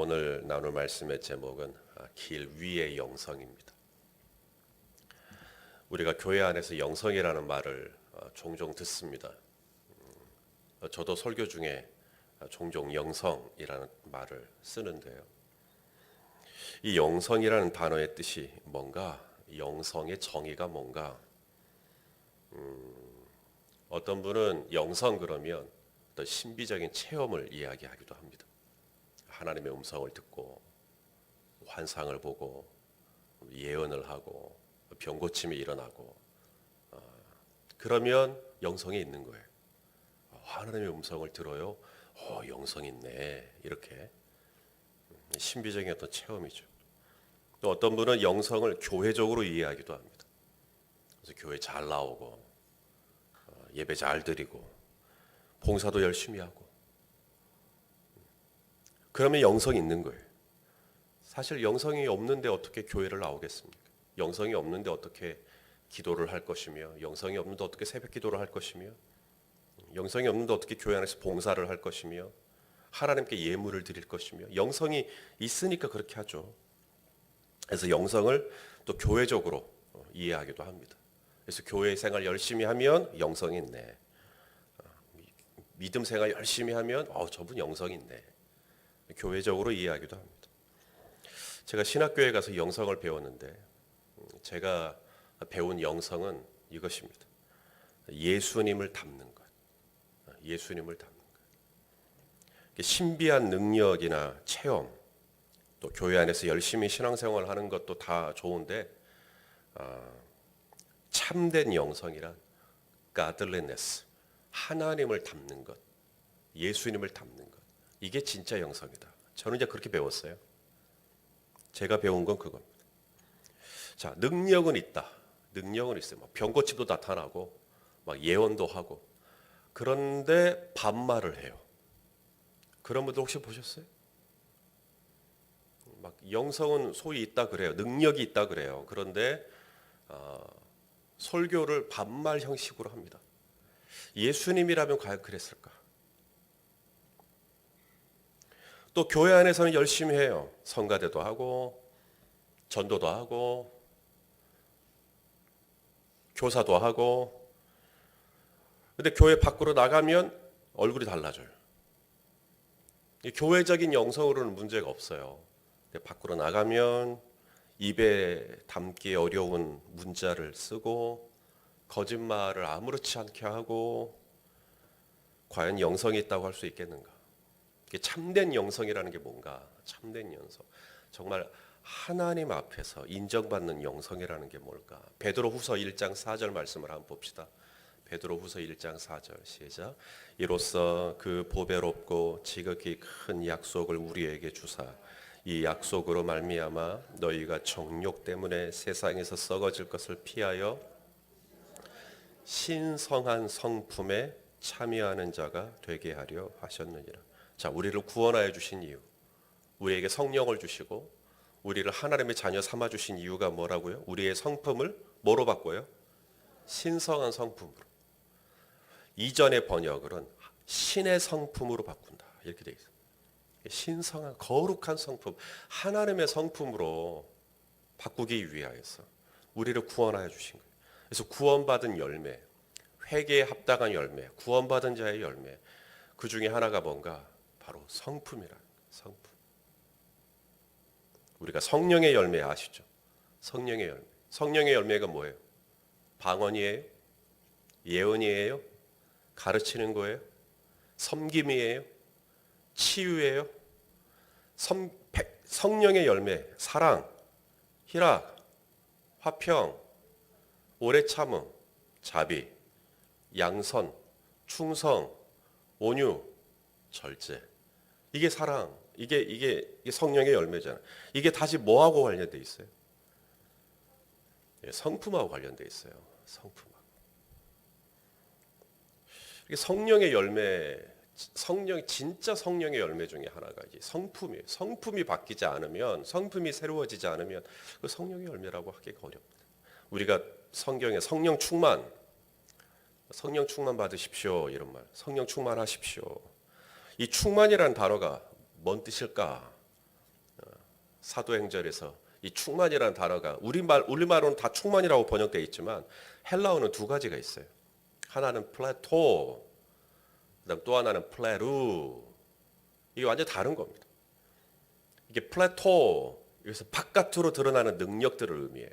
오늘 나눌 말씀의 제목은 길 위의 영성입니다. 우리가 교회 안에서 영성이라는 말을 종종 듣습니다. 저도 설교 중에 종종 영성이라는 말을 쓰는데요. 이 영성이라는 단어의 뜻이 뭔가, 영성의 정의가 뭔가, 어떤 분은 영성 그러면 어떤 신비적인 체험을 이야기하기도 합니다. 하나님의 음성을 듣고 환상을 보고 예언을 하고 병고침이 일어나고 그러면 영성이 있는 거예요. 하나님의 음성을 들어요. 영성이 있네. 이렇게 신비적인 어떤 체험이죠. 또 어떤 분은 영성을 교회적으로 이해하기도 합니다. 그래서 교회 잘 나오고 예배 잘 드리고 봉사도 열심히 하고 그러면 영성이 있는 거예요. 사실 영성이 없는데 어떻게 교회를 나오겠습니까? 영성이 없는데 어떻게 기도를 할 것이며, 영성이 없는데 어떻게 새벽 기도를 할 것이며, 영성이 없는데 어떻게 교회 안에서 봉사를 할 것이며, 하나님께 예물을 드릴 것이며, 영성이 있으니까 그렇게 하죠. 그래서 영성을 또 교회적으로 이해하기도 합니다. 그래서 교회 생활 열심히 하면 영성이 있네. 믿음 생활 열심히 하면 저분 영성이 있네. 교회적으로 이해하기도 합니다. 제가 신학교에 가서 영성을 배웠는데 제가 배운 영성은 이것입니다. 예수님을 닮는 것. 예수님을 닮는 것. 신비한 능력이나 체험, 또 교회 안에서 열심히 신앙생활을 하는 것도 다 좋은데 참된 영성이란 godliness, 하나님을 닮는 것, 예수님을 닮는 것. 이게 진짜 영성이다. 저는 이제 그렇게 배웠어요. 제가 배운 건 그겁니다. 자, 능력은 있다. 능력은 있어요. 병고침도 나타나고, 예언도 하고. 그런데 반말을 해요. 그런 분들 혹시 보셨어요? 영성은 소위 있다 그래요. 능력이 있다 그래요. 그런데 설교를 반말 형식으로 합니다. 예수님이라면 과연 그랬을까? 또 교회 안에서는 열심히 해요. 성가대도 하고 전도도 하고 교사도 하고. 근데 교회 밖으로 나가면 얼굴이 달라져요. 교회적인 영성으로는 문제가 없어요. 근데 밖으로 나가면 입에 담기 어려운 문자를 쓰고 거짓말을 아무렇지 않게 하고, 과연 영성이 있다고 할 수 있겠는가? 참된 영성이라는 게 뭔가? 참된 영성, 정말 하나님 앞에서 인정받는 영성이라는 게 뭘까? 베드로후서 1장 4절 말씀을 한번 봅시다. 베드로후서 1장 4절 시작. 이로써 그 보배롭고 지극히 큰 약속을 우리에게 주사 이 약속으로 말미암아 너희가 정욕 때문에 세상에서 썩어질 것을 피하여 신성한 성품에 참여하는 자가 되게 하려 하셨느니라. 자, 우리를 구원하여 주신 이유, 우리에게 성령을 주시고 우리를 하나님의 자녀 삼아 주신 이유가 뭐라고요? 우리의 성품을 뭐로 바꿔요? 신성한 성품으로. 이전의 번역은 신의 성품으로 바꾼다, 이렇게 되어 있어요. 신성한 거룩한 성품, 하나님의 성품으로 바꾸기 위하여서 우리를 구원하여 주신 거예요. 그래서 구원받은 열매, 회개에 합당한 열매, 구원받은 자의 열매, 그 중에 하나가 뭔가? 바로 성품이라는 거예요. 성품. 우리가 성령의 열매 아시죠? 성령의 열매. 성령의 열매가 뭐예요? 방언이에요? 예언이에요? 가르치는 거예요? 섬김이에요? 치유예요? 성령의 열매, 사랑, 희락, 화평, 오래 참음, 자비, 양선, 충성, 온유, 절제. 이게 사랑, 이게 성령의 열매잖아요. 이게 다시 뭐하고 관련돼 있어요? 성품하고 관련돼 있어요. 성품하고. 이게 성령의 열매, 진짜 성령의 열매 중에 하나가 이제 성품이에요. 성품이 바뀌지 않으면, 성품이 새로워지지 않으면 그 성령의 열매라고 하기가 어렵니다. 우리가 성경에 성령 충만 받으십시오, 이런 말. 성령 충만하십시오. 이 충만이라는 단어가 뭔 뜻일까? 사도행전에서 이 충만이라는 단어가 우리말로는 다 충만이라고 번역되어 있지만 헬라어는 두 가지가 있어요. 하나는 플레토, 그다음 또 하나는 플레루. 이게 완전 다른 겁니다. 이게 플레토, 여기서 바깥으로 드러나는 능력들을 의미해요.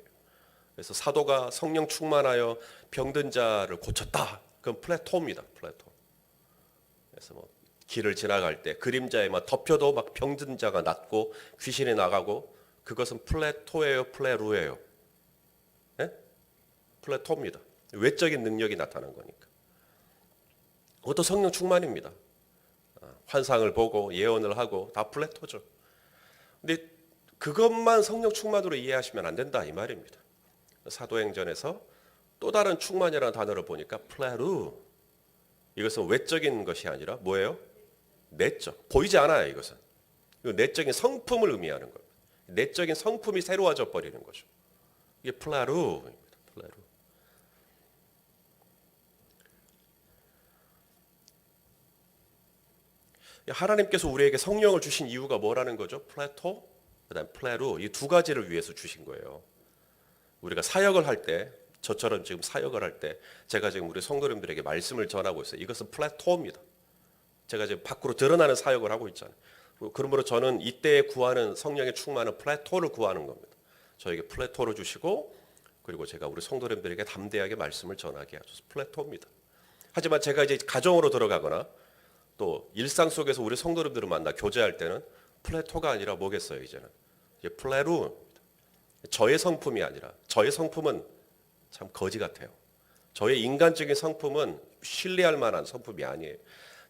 그래서 사도가 성령 충만하여 병든 자를 고쳤다. 그건 플레토입니다. 플레토. 그래서 뭐 길을 지나갈 때 그림자에 막 덮여도 막 병든 자가 낫고 귀신이 나가고, 그것은 플레토예요, 플레루예요? 네? 플레토입니다. 외적인 능력이 나타난 거니까. 그것도 성령 충만입니다. 환상을 보고 예언을 하고 다 플레토죠. 근데 그것만 성령 충만으로 이해하시면 안 된다 이 말입니다. 사도행전에서 또 다른 충만이라는 단어를 보니까 플레루, 이것은 외적인 것이 아니라 뭐예요? 내적. 보이지 않아요. 이것은 내적인 성품을 의미하는 겁니다. 내적인 성품이 새로워져 버리는 거죠. 이게 플레루입니다. 플레루. 하나님께서 우리에게 성령을 주신 이유가 뭐라는 거죠? 플레토, 그다음 플레루, 이 두 가지를 위해서 주신 거예요. 우리가 사역을 할 때, 저처럼 지금 사역을 할 때 제가 지금 우리 성도님들에게 말씀을 전하고 있어요. 이것은 플레토입니다. 제가 지금 밖으로 드러나는 사역을 하고 있잖아요. 그러므로 저는 이때 구하는 성령의 충만은 플레토를 구하는 겁니다. 저에게 플레토를 주시고, 그리고 제가 우리 성도님들에게 담대하게 말씀을 전하게 하셔서 플레토입니다. 하지만 제가 이제 가정으로 들어가거나 또 일상 속에서 우리 성도님들을 만나 교제할 때는 플레토가 아니라 뭐겠어요? 이제는 이제 플레루. 저의 성품이 아니라, 저의 성품은 참 거지 같아요. 저의 인간적인 성품은 신뢰할 만한 성품이 아니에요.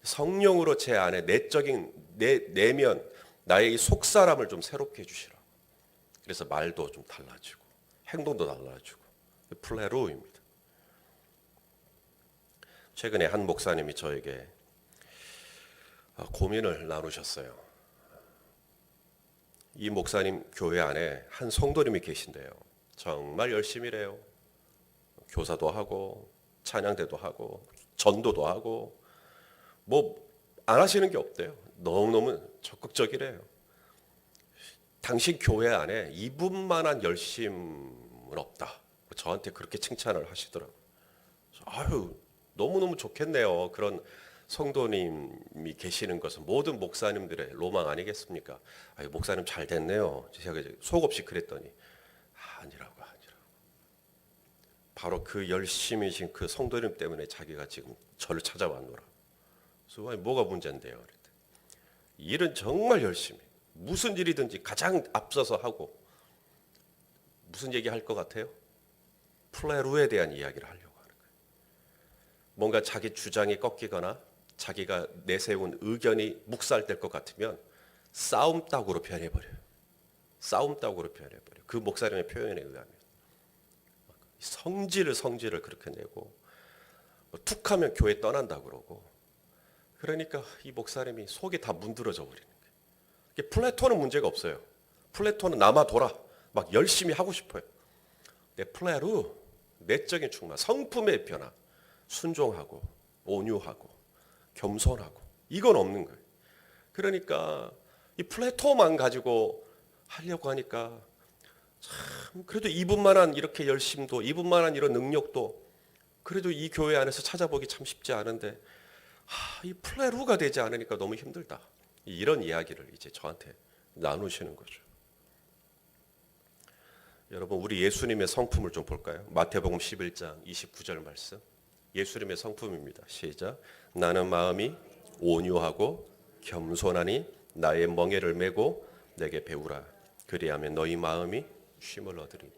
성령으로 제 안에 내적인 내면, 나의 이 속사람을 좀 새롭게 해주시라고. 그래서 말도 좀 달라지고 행동도 달라지고. 플레루입니다. 최근에 한 목사님이 저에게 고민을 나누셨어요. 이 목사님 교회 안에 한 성도님이 계신데요. 정말 열심히 해요. 교사도 하고 찬양대도 하고 전도도 하고 뭐 안 하시는 게 없대요. 너무너무 적극적이래요. 당신 교회 안에 이분만한 열심은 없다. 저한테 그렇게 칭찬을 하시더라고요. 아유, 너무너무 좋겠네요. 그런 성도님이 계시는 것은 모든 목사님들의 로망 아니겠습니까? 아유, 목사님 잘 됐네요. 제가 속없이 그랬더니 아니라고. 바로 그 열심이신 그 성도님 때문에 자기가 지금 저를 찾아왔노라. 그래서 뭐가 문제인데요? 그랬더니 일은 정말 열심히, 무슨 일이든지 가장 앞서서 하고. 무슨 얘기할 것 같아요? 플레루에 대한 이야기를 하려고 하는 거예요. 뭔가 자기 주장이 꺾이거나 자기가 내세운 의견이 묵살될 것 같으면 싸움닭으로 변해버려요. 싸움닭으로 변해버려요. 그 목사님의 표현에 의하면 성질을 그렇게 내고, 툭하면 교회 떠난다 그러고. 그러니까 이 목사님이 속이 다 문드러져 버리는 거예요. 플레토는 문제가 없어요. 플레토는 남아 돌아 막 열심히 하고 싶어요. 근데 플레루, 내적인 충만, 성품의 변화, 순종하고 온유하고 겸손하고, 이건 없는 거예요. 그러니까 이 플레토만 가지고 하려고 하니까 참, 그래도 이분만한 이렇게 열심도, 이분만한 이런 능력도 그래도 이 교회 안에서 찾아보기 참 쉽지 않은데, 이 플레루가 되지 않으니까 너무 힘들다. 이런 이야기를 이제 저한테 나누시는 거죠. 여러분, 우리 예수님의 성품을 좀 볼까요? 마태복음 11장 29절 말씀. 예수님의 성품입니다. 시작. 나는 마음이 온유하고 겸손하니 나의 멍에를 메고 내게 배우라. 그리하면 너희 마음이 쉼을 얻으리니.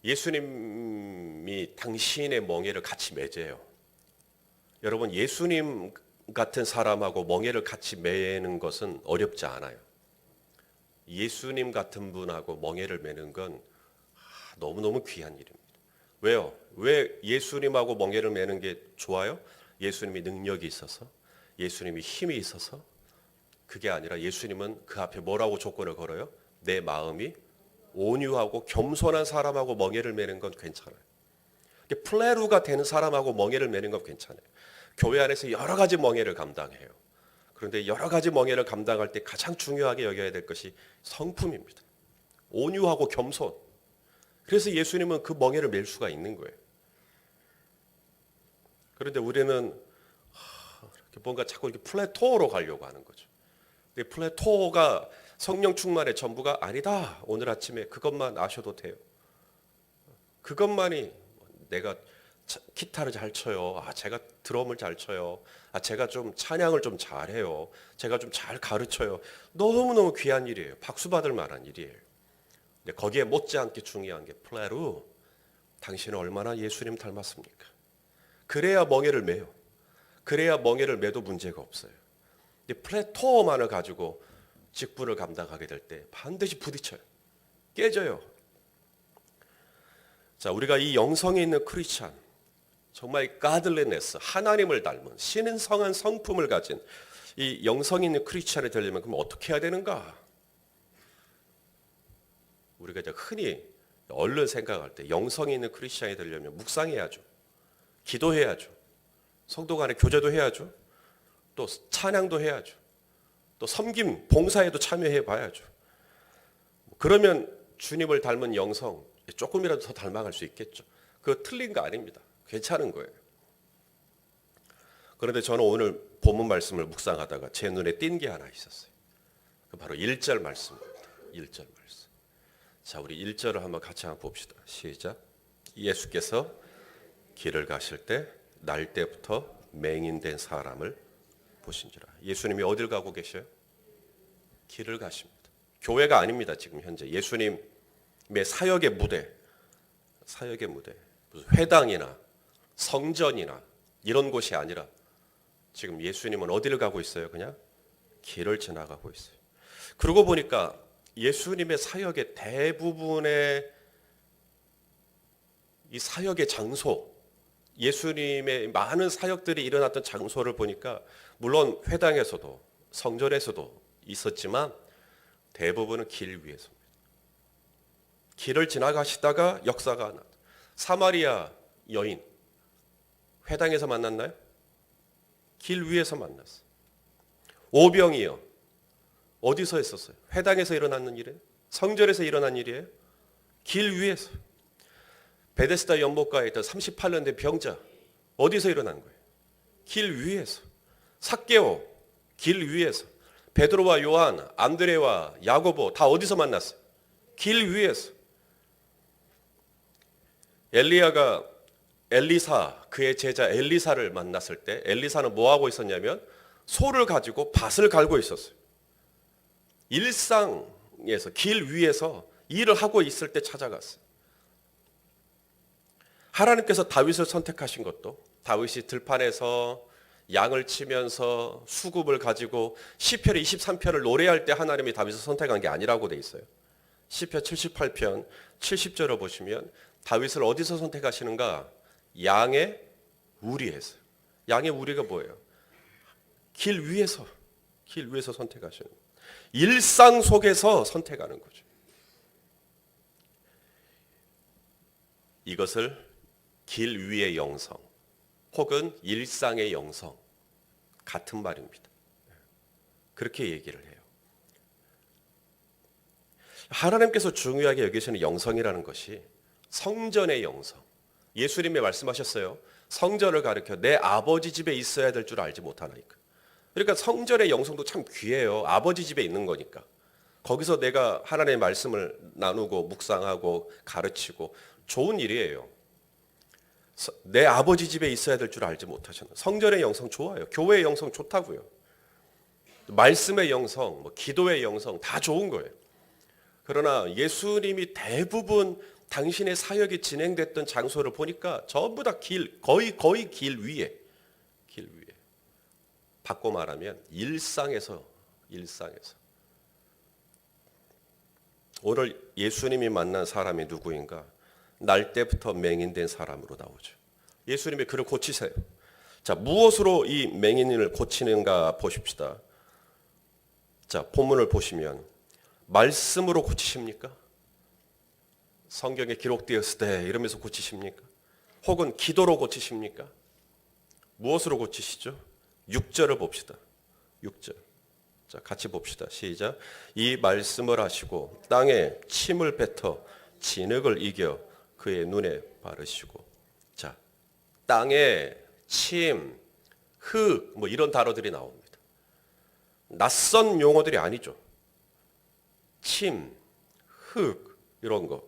예수님이 당신의 멍에를 같이 매재요. 여러분, 예수님 같은 사람하고 멍에를 같이 매는 것은 어렵지 않아요. 예수님 같은 분하고 멍에를 매는 건 너무너무 귀한 일입니다. 왜요? 왜 예수님하고 멍에를 매는 게 좋아요? 예수님이 능력이 있어서, 예수님이 힘이 있어서. 그게 아니라 예수님은 그 앞에 뭐라고 조건을 걸어요? 내 마음이 온유하고 겸손한 사람하고 멍에를 매는 건 괜찮아요. 플레루가 되는 사람하고 멍에를 매는 건 괜찮아요. 교회 안에서 여러 가지 멍에를 감당해요. 그런데 여러 가지 멍에를 감당할 때 가장 중요하게 여겨야 될 것이 성품입니다. 온유하고 겸손. 그래서 예수님은 그 멍에를 맬 수가 있는 거예요. 그런데 우리는 뭔가 자꾸 이렇게 플래토로 가려고 하는 거죠. 근데 플래토가 성령 충만의 전부가 아니다. 오늘 아침에 그것만 아셔도 돼요. 그것만이 내가 기타를 잘 쳐요. 제가 드럼을 잘 쳐요. 제가 좀 찬양을 좀 잘해요. 제가 좀 잘 가르쳐요. 너무너무 귀한 일이에요. 박수 받을 만한 일이에요. 근데 거기에 못지않게 중요한 게 플레루. 당신은 얼마나 예수님 닮았습니까? 그래야 멍에를 매요. 그래야 멍에를 매도 문제가 없어요. 근데 플래토만을 가지고 직분을 감당하게 될 때 반드시 부딪혀요. 깨져요. 자, 우리가 이 영성에 있는 크리스찬, 정말 가들리네스, 하나님을 닮은 신성한 성품을 가진 이 영성이 있는 크리스찬이 되려면 그럼 어떻게 해야 되는가? 우리가 이제 흔히 얼른 생각할 때 영성이 있는 크리스찬이 되려면 묵상해야죠. 기도해야죠. 성도 간에 교제도 해야죠. 또 찬양도 해야죠. 또 섬김, 봉사에도 참여해 봐야죠. 그러면 주님을 닮은 영성 조금이라도 더 닮아갈 수 있겠죠. 그거 틀린 거 아닙니다. 괜찮은 거예요. 그런데 저는 오늘 본문 말씀을 묵상하다가 제 눈에 띈 게 하나 있었어요. 바로 1절 말씀입니다. 1절 말씀. 자, 우리 1절을 한번 같이 한번 봅시다. 시작. 예수께서 길을 가실 때 날 때부터 맹인된 사람을 보신지라. 예수님이 어딜 가고 계셔요? 길을 가십니다. 교회가 아닙니다. 지금 현재 예수님의 사역의 무대, 무슨 회당이나 성전이나 이런 곳이 아니라 지금 예수님은 어디를 가고 있어요? 그냥 길을 지나가고 있어요. 그러고 보니까 예수님의 사역의 대부분의 이 사역의 장소, 예수님의 많은 사역들이 일어났던 장소를 보니까 물론 회당에서도 성전에서도 있었지만 대부분은 길 위에서입니다. 길을 지나가시다가 역사가 하나. 사마리아 여인 회당에서 만났나요? 길 위에서 만났어요. 오병이요. 어디서 했었어요? 회당에서 일어났는 일이에요? 성전에서 일어난 일이에요? 길 위에서. 베데스다 연못가에 있던 38년 된 병자 어디서 일어난 거예요? 길 위에서. 삭개오 길 위에서. 베드로와 요한, 안드레와 야고보 다 어디서 만났어요? 길 위에서. 엘리야가 엘리사, 그의 제자 엘리사를 만났을 때 엘리사는 뭐 하고 있었냐면 소를 가지고 밭을 갈고 있었어요. 일상에서 길 위에서 일을 하고 있을 때 찾아갔어요. 하나님께서 다윗을 선택하신 것도 다윗이 들판에서 양을 치면서 수급을 가지고 시편 23편을 노래할 때 하나님이 다윗을 선택한 게 아니라고 돼 있어요. 시편 78편 70절을 보시면 다윗을 어디서 선택하시는가? 양의 우리에서. 양의 우리가 뭐예요? 길 위에서 선택하시는 거예요. 일상 속에서 선택하는 거죠. 이것을 길 위의 영성 혹은 일상의 영성 같은 말입니다. 그렇게 얘기를 해요. 하나님께서 중요하게 여기시는 영성이라는 것이 성전의 영성. 예수님이 말씀하셨어요. 성전을 가리켜 내 아버지 집에 있어야 될 줄 알지 못하나이까. 그러니까 성전의 영성도 참 귀해요. 아버지 집에 있는 거니까. 거기서 내가 하나님의 말씀을 나누고 묵상하고 가르치고 좋은 일이에요. 내 아버지 집에 있어야 될 줄 알지 못하셨나. 성전의 영성 좋아요. 교회의 영성 좋다고요. 말씀의 영성, 기도의 영성 다 좋은 거예요. 그러나 예수님이 대부분 당신의 사역이 진행됐던 장소를 보니까 전부 다 거의 길 위에. 바꿔 말하면 일상에서. 오늘 예수님이 만난 사람이 누구인가? 날 때부터 맹인된 사람으로 나오죠. 예수님이 그를 고치세요. 자, 무엇으로 이 맹인을 고치는가 보십시다. 자, 본문을 보시면 말씀으로 고치십니까? 성경에 기록되었을 때 이러면서 고치십니까? 혹은 기도로 고치십니까? 무엇으로 고치시죠? 6절을 봅시다. 6절. 자, 같이 봅시다. 시작. 이 말씀을 하시고 땅에 침을 뱉어 진흙을 이겨 그의 눈에 바르시고. 자, 땅에 침, 흙, 뭐 이런 단어들이 나옵니다. 낯선 용어들이 아니죠. 침, 흙 이런 거.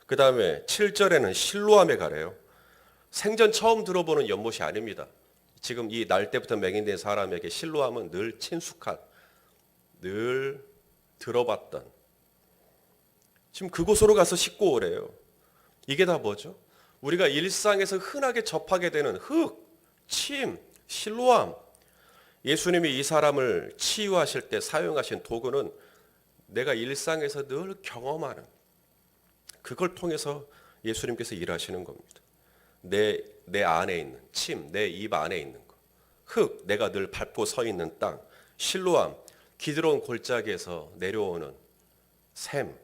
그 다음에 7절에는 실로암에 가래요. 생전 처음 들어보는 연못이 아닙니다. 지금 이 날 때부터 맹인된 사람에게 실로암은 늘 친숙한, 늘 들어봤던, 지금 그곳으로 가서 씻고 오래요. 이게 다 뭐죠? 우리가 일상에서 흔하게 접하게 되는 흙, 침, 실로암. 예수님이 이 사람을 치유하실 때 사용하신 도구는 내가 일상에서 늘 경험하는, 그걸 통해서 예수님께서 일하시는 겁니다. 내 안에 있는 침, 내 입 안에 있는 거, 흙, 내가 늘 밟고 서 있는 땅, 실로암, 기드론 골짜기에서 내려오는 샘,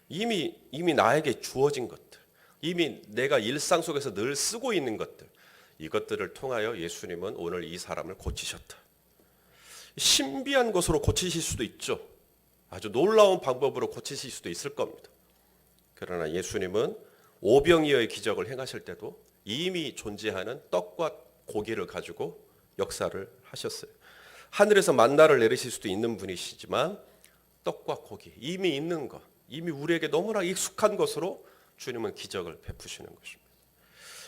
이미 나에게 주어진 것들, 이미 내가 일상 속에서 늘 쓰고 있는 것들, 이것들을 통하여 예수님은 오늘 이 사람을 고치셨다. 신비한 것으로 고치실 수도 있죠. 아주 놀라운 방법으로 고치실 수도 있을 겁니다. 그러나 예수님은 오병이어의 기적을 행하실 때도 이미 존재하는 떡과 고기를 가지고 역사를 하셨어요. 하늘에서 만나를 내리실 수도 있는 분이시지만 떡과 고기, 이미 있는 것, 이미 우리에게 너무나 익숙한 것으로 주님은 기적을 베푸시는 것입니다.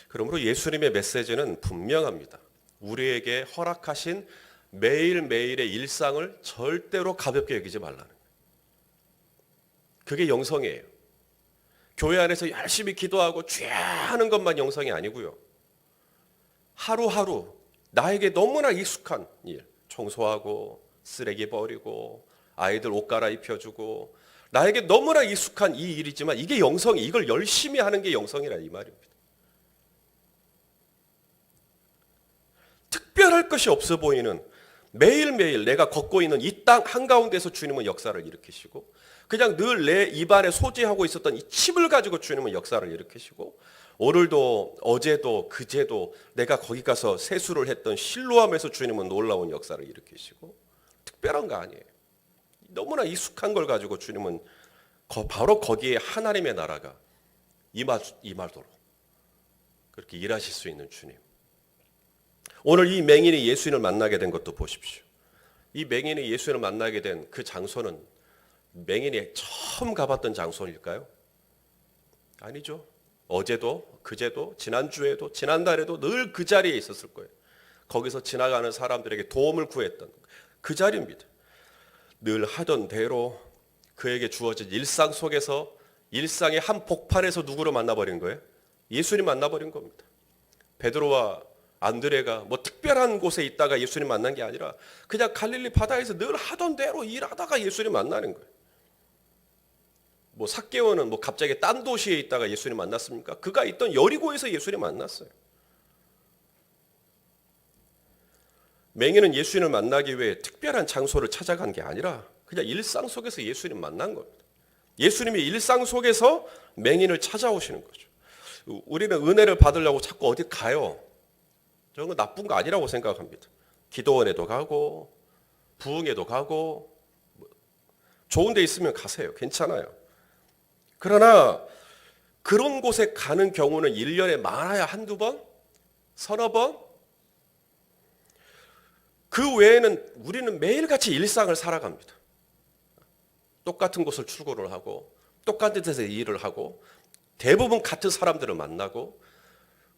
그러므로 예수님의 메시지는 분명합니다. 우리에게 허락하신 매일매일의 일상을 절대로 가볍게 여기지 말라는 거예요. 그게 영성이에요. 교회 안에서 열심히 기도하고 주야 하는 것만 영성이 아니고요. 하루하루 나에게 너무나 익숙한 일, 청소하고 쓰레기 버리고 아이들 옷 갈아입혀주고, 나에게 너무나 익숙한 이 일이지만 이게 영성이, 이걸 열심히 하는 게 영성이라 이 말입니다. 특별할 것이 없어 보이는 매일매일 내가 걷고 있는 이 땅 한가운데서 주님은 역사를 일으키시고, 그냥 늘 내 입안에 소지하고 있었던 이 칩을 가지고 주님은 역사를 일으키시고, 오늘도 어제도 그제도 내가 거기 가서 세수를 했던 실로암에서 주님은 놀라운 역사를 일으키시고, 특별한 거 아니에요. 너무나 익숙한 걸 가지고 주님은 바로 거기에 하나님의 나라가 임하도록 그렇게 일하실 수 있는 주님. 오늘 이 맹인이 예수님을 만나게 된 것도 보십시오. 이 맹인이 예수님을 만나게 된 그 장소는 맹인이 처음 가봤던 장소일까요? 아니죠. 어제도 그제도 지난주에도 지난달에도 늘 그 자리에 있었을 거예요. 거기서 지나가는 사람들에게 도움을 구했던 그 자리입니다. 늘 하던 대로 그에게 주어진 일상 속에서 일상의 한 복판에서 누구를 만나버린 거예요? 예수님 만나버린 겁니다. 베드로와 안드레가 뭐 특별한 곳에 있다가 예수님 만난 게 아니라 그냥 갈릴리 바다에서 늘 하던 대로 일하다가 예수님 만나는 거예요. 뭐 삭개오는 뭐 갑자기 딴 도시에 있다가 예수님 만났습니까? 그가 있던 여리고에서 예수님 만났어요. 맹인은 예수님을 만나기 위해 특별한 장소를 찾아간 게 아니라 그냥 일상 속에서 예수님 만난 겁니다. 예수님이 일상 속에서 맹인을 찾아오시는 거죠. 우리는 은혜를 받으려고 자꾸 어디 가요. 저런 거 나쁜 거 아니라고 생각합니다. 기도원에도 가고 부흥회도 가고 좋은 데 있으면 가세요. 괜찮아요. 그러나 그런 곳에 가는 경우는 1년에 많아야 한두 번? 서너 번? 그 외에는 우리는 매일같이 일상을 살아갑니다. 똑같은 곳을 출근을 하고 똑같은 데서 일을 하고 대부분 같은 사람들을 만나고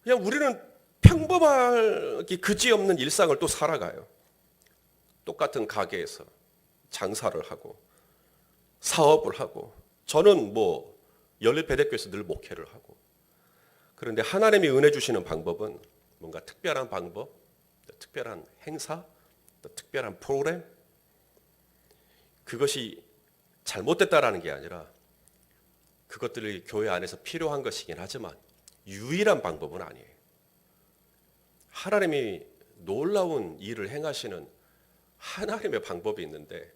그냥 우리는 평범하게 그지없는 일상을 또 살아가요. 똑같은 가게에서 장사를 하고 사업을 하고, 저는 뭐 연립배대교에서 늘 목회를 하고. 그런데 하나님이 은혜 주시는 방법은 뭔가 특별한 방법, 특별한 행사, 특별한 프로그램, 그것이 잘못됐다라는 게 아니라 그것들이 교회 안에서 필요한 것이긴 하지만 유일한 방법은 아니에요. 하나님이 놀라운 일을 행하시는 하나님의 방법이 있는데,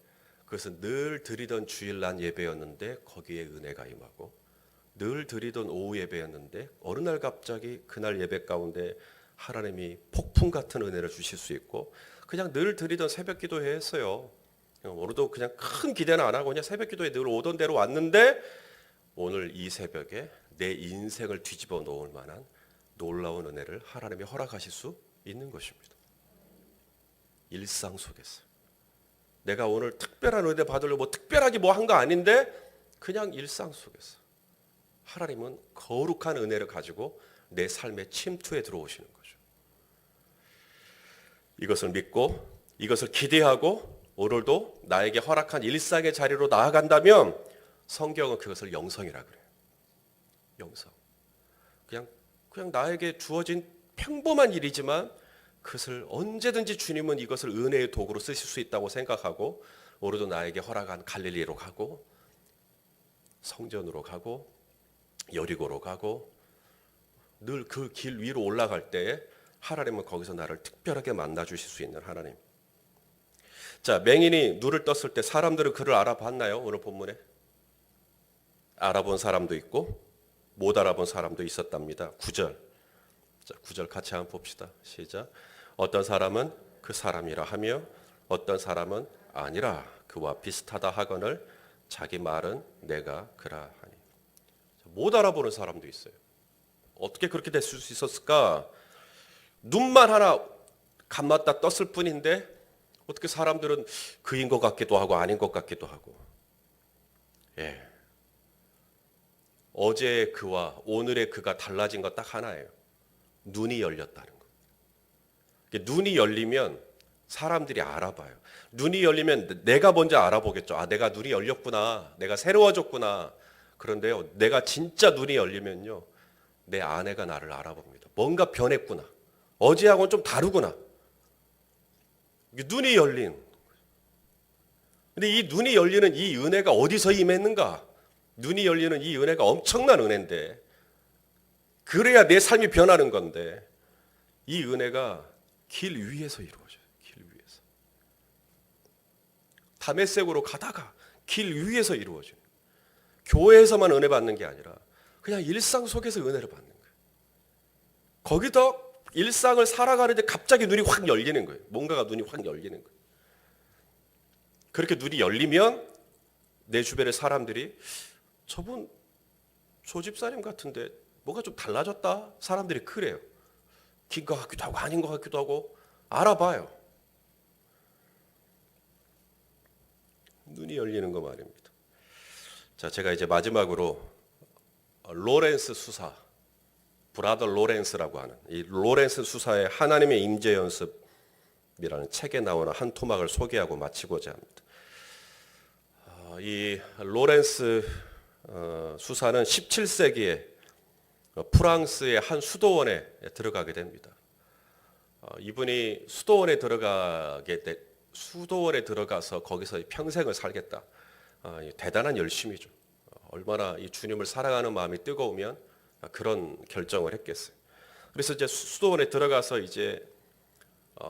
그것은 늘 드리던 주일날 예배였는데 거기에 은혜가 임하고, 늘 드리던 오후 예배였는데 어느 날 갑자기 그날 예배 가운데 하나님이 폭풍 같은 은혜를 주실 수 있고, 그냥 늘 드리던 새벽 기도회 했어요. 오늘도 그냥 큰 기대는 안 하고 그냥 새벽 기도에 늘 오던 대로 왔는데 오늘 이 새벽에 내 인생을 뒤집어 놓을 만한 놀라운 은혜를 하나님이 허락하실 수 있는 것입니다. 일상 속에서 내가 오늘 특별한 은혜 받으려고 뭐 특별하게 뭐 한 거 아닌데 그냥 일상 속에서 하나님은 거룩한 은혜를 가지고 내 삶의 침투에 들어오시는 거죠. 이것을 믿고 이것을 기대하고 오늘도 나에게 허락한 일상의 자리로 나아간다면 성경은 그것을 영성이라 그래요. 영성. 그냥 나에게 주어진 평범한 일이지만 그것을 언제든지 주님은 이것을 은혜의 도구로 쓰실 수 있다고 생각하고 오늘도 나에게 허락한 갈릴리로 가고 성전으로 가고 여리고로 가고 늘 그 길 위로 올라갈 때에 하나님은 거기서 나를 특별하게 만나 주실 수 있는 하나님. 자, 맹인이 눈을 떴을 때 사람들은 그를 알아봤나요? 오늘 본문에 알아본 사람도 있고 못 알아본 사람도 있었답니다. 9절. 자, 9절 같이 한번 봅시다. 시작. 어떤 사람은 그 사람이라 하며 어떤 사람은 아니라 그와 비슷하다 하거늘 자기 말은 내가 그라 하니. 못 알아보는 사람도 있어요. 어떻게 그렇게 될 수 있었을까? 눈만 하나 감았다 떴을 뿐인데 어떻게 사람들은 그인 것 같기도 하고 아닌 것 같기도 하고. 예. 어제의 그와 오늘의 그가 달라진 것 딱 하나예요. 눈이 열렸다는 거. 눈이 열리면 사람들이 알아봐요. 눈이 열리면 내가 먼저 알아보겠죠. 아, 내가 눈이 열렸구나. 내가 새로워졌구나. 그런데요, 내가 진짜 눈이 열리면요, 내 아내가 나를 알아봅니다. 뭔가 변했구나. 어제하고는 좀 다르구나. 눈이 열린. 근데 이 눈이 열리는 이 은혜가 어디서 임했는가? 눈이 열리는 이 은혜가 엄청난 은혜인데, 그래야 내 삶이 변하는 건데, 이 은혜가 길 위에서 이루어져요. 길 위에서. 다메섹으로 가다가 길 위에서 이루어져요. 교회에서만 은혜 받는 게 아니라 그냥 일상 속에서 은혜를 받는 거예요. 거기서 일상을 살아가는데 갑자기 눈이 확 열리는 거예요. 뭔가가 눈이 확 열리는 거예요. 그렇게 눈이 열리면 내 주변의 사람들이 저분 조 집사님 같은데 뭐가 좀 달라졌다? 사람들이 그래요. 긴 것 같기도 하고 아닌 것 같기도 하고 알아봐요. 눈이 열리는 거 말입니다. 자, 제가 이제 마지막으로 로렌스 수사, 브라더 로렌스라고 하는 이 로렌스 수사의 하나님의 임재 연습이라는 책에 나오는 한 토막을 소개하고 마치고자 합니다. 이 로렌스 수사는 17세기에 프랑스의 한 수도원에 들어가게 됩니다. 이분이 수도원에 들어가서 거기서 평생을 살겠다. 대단한 열심이죠. 얼마나 이 주님을 사랑하는 마음이 뜨거우면 그런 결정을 했겠어요. 그래서 이제 수도원에 들어가서 이제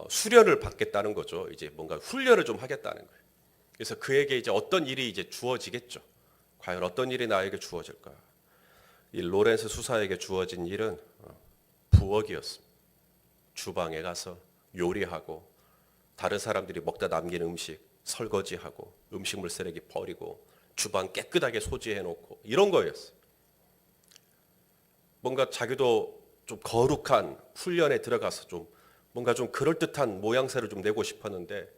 수련을 받겠다는 거죠. 이제 뭔가 훈련을 좀 하겠다는 거예요. 그래서 그에게 이제 어떤 일이 이제 주어지겠죠. 과연 어떤 일이 나에게 주어질까? 이 로렌스 수사에게 주어진 일은 부엌이었습니다. 주방에 가서 요리하고 다른 사람들이 먹다 남긴 음식 설거지하고 음식물 쓰레기 버리고 주방 깨끗하게 소지해 놓고 이런 거였어요. 뭔가 자기도 좀 거룩한 훈련에 들어가서 좀 뭔가 좀 그럴듯한 모양새를 좀 내고 싶었는데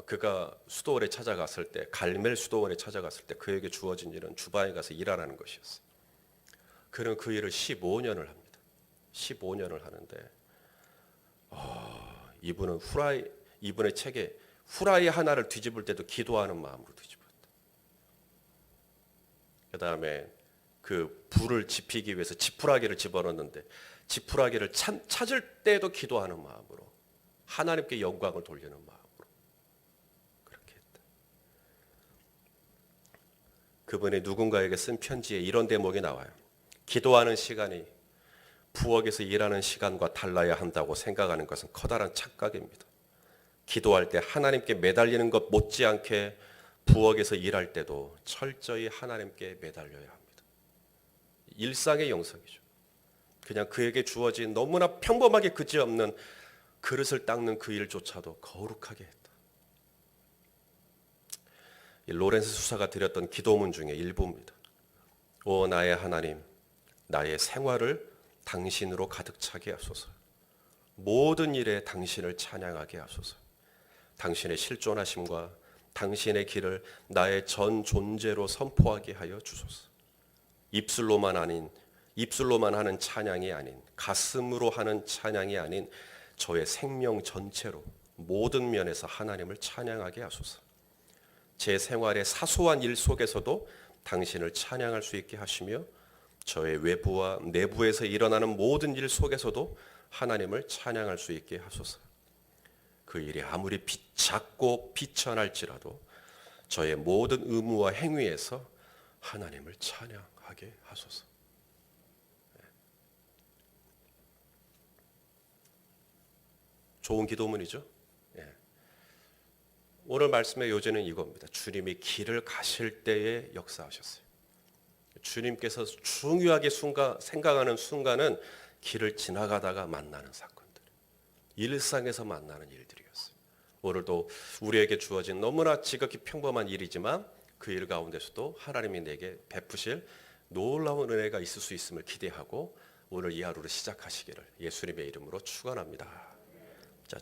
그가 수도원에 찾아갔을 때 갈멜 수도원에 찾아갔을 때 그에게 주어진 일은 주방에 가서 일하라는 것이었어요. 그는 그 일을 15년을 합니다. 15년을 하는데 이분의 책에 후라이 하나를 뒤집을 때도 기도하는 마음으로 뒤집었다. 그 다음에 그 불을 지피기 위해서 지푸라기를 집어넣는데 지푸라기를 찾을 때도 기도하는 마음으로 하나님께 영광을 돌리는 마음으로 그렇게 했다. 그분이 누군가에게 쓴 편지에 이런 대목이 나와요. 기도하는 시간이 부엌에서 일하는 시간과 달라야 한다고 생각하는 것은 커다란 착각입니다. 기도할 때 하나님께 매달리는 것 못지않게 부엌에서 일할 때도 철저히 하나님께 매달려야 합니다. 일상의 영성이죠. 그냥 그에게 주어진 너무나 평범하게 그지없는 그릇을 닦는 그 일조차도 거룩하게 했다. 이 로렌스 수사가 드렸던 기도문 중에 일부입니다. 오 나의 하나님, 나의 생활을 당신으로 가득 차게 하소서. 모든 일에 당신을 찬양하게 하소서. 당신의 실존하심과 당신의 길을 나의 전 존재로 선포하게 하여 주소서. 입술로만 하는 찬양이 아닌, 가슴으로 하는 찬양이 아닌 저의 생명 전체로 모든 면에서 하나님을 찬양하게 하소서. 제 생활의 사소한 일 속에서도 당신을 찬양할 수 있게 하시며 저의 외부와 내부에서 일어나는 모든 일 속에서도 하나님을 찬양할 수 있게 하소서. 그 일이 아무리 작고 비천할지라도 저의 모든 의무와 행위에서 하나님을 찬양하게 하소서. 좋은 기도문이죠. 오늘 말씀의 요제는 이겁니다. 주님이 길을 가실 때에 역사하셨어요. 주님께서 중요하게 생각하는 순간은 길을 지나가다가 만나는 사건들, 일상에서 만나는 일들이었어요. 오늘도 우리에게 주어진 너무나 지극히 평범한 일이지만 그 일 가운데서도 하나님이 내게 베푸실 놀라운 은혜가 있을 수 있음을 기대하고 오늘 이 하루를 시작하시기를 예수님의 이름으로 축원합니다. 자,